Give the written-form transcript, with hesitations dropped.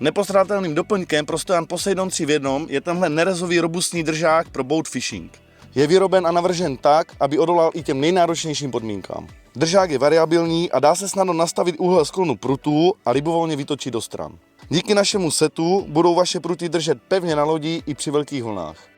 Nepostradatelným doplňkem pro stojan Poseidon 3 v jednom je tenhle nerezový robustní držák pro boat fishing. Je vyroben a navržen tak, aby odolal i těm nejnáročnějším podmínkám. Držák je variabilní a dá se snadno nastavit úhel sklonu prutů a libovolně vytočit do stran. Díky našemu setu budou vaše pruty držet pevně na lodi i při velkých vlnách.